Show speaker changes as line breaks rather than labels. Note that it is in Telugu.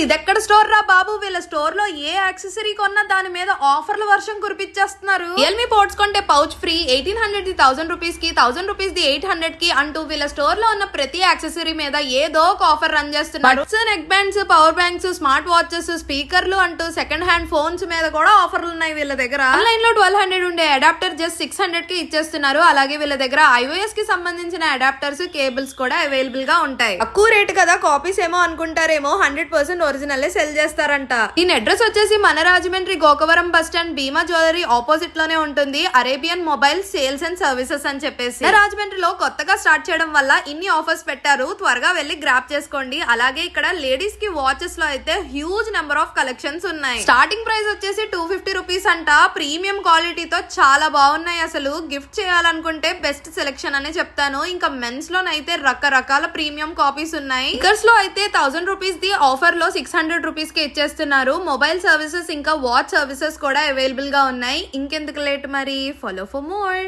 ఇదెక్కడ స్టోర్ రా బాబు, వీళ్ళ స్టోర్ లో ఏ యాక్సెసరీ కొన్నా దాని మీద ఆఫర్ల వర్షం కురిపించేస్తున్నారు. రియల్మీ పోర్ట్స్ కొంటే పౌచ్ ఫ్రీ, 1800 ది 1000 రూపీస్ కి, 1000 రూపీస్ ది 800 కి అంటూ వీళ్ళ స్టోర్ లో ఉన్న ప్రతి యాక్సెసరీ మీద ఏదో ఒక ఆఫర్ రన్ చేస్తున్నారు. Neck bands, power banks, smart watches, స్పీకర్లు అంటూ సెకండ్ హ్యాండ్ ఫోన్స్ మీద కూడా ఆఫర్లు ఉన్నాయి వీళ్ళ దగ్గర. ఆన్లైన్ లో 1200 ఉండే అడాప్టర్ జస్ట్ 600 కి ఇచ్చేస్తున్నారు. అలాగే వీళ్ళ దగ్గర iOS కి సంబంధించిన అడాప్టర్స్, కేబుల్స్ కూడా అవైలబుల్ గా ఉంటాయి. తక్కువ రేట్ కదా, కాపీస్ ఏమో అనుకుంటారేమో, 100% ఒరిజినల్ సెల్ చేస్తారంట. దీని అడ్రస్ వచ్చేసి మన రాజమండ్రి గోకవరం బస్ స్టాండ్, భీమా జ్యువెలరీ ఆపోజిట్ లోనే ఉంటుంది. Arabian mobile sales and services అని చెప్పేసి రాజమండ్రిలో కొత్తగా స్టార్ట్ చేయడం వల్ల ఇన్ని ఆఫర్స్ పెట్టారు. త్వరగా వెళ్ళి గ్రాప్ చేసుకోండి. అలాగే ఇక్కడ లేడీస్ కి వాచెస్ లో అయితే హ్యూజ్ నెంబర్ ఆఫ్ కలెక్షన్స్ ఉన్నాయి. స్టార్టింగ్ ప్రైస్ వచ్చేసి 250 రూపీస్ అంట. ప్రీమియం క్వాలిటీతో చాలా బాగున్నాయి. అసలు గిఫ్ట్ చేయాలనుకుంటే బెస్ట్ సెలెక్షన్ అనే చెప్తాను. ఇంకా మెన్స్ లోనైతే రకరకాల ప్రీమియం కాపీస్ ఉన్నాయి. స్టిక్కర్స్ లో అయితే 1000 రూపీస్ ది ఆఫర్ లో 600 రూపీస్ కి ఇచ్చేస్తున్నారు. మొబైల్ సర్వీసెస్ ఇంకా వాచ్ సర్వీసెస్ కూడా అవైలబుల్ గా ఉన్నాయి. ఇంకెందుకు లేట్ మరి, ఫాలో ఫర్ మోర్.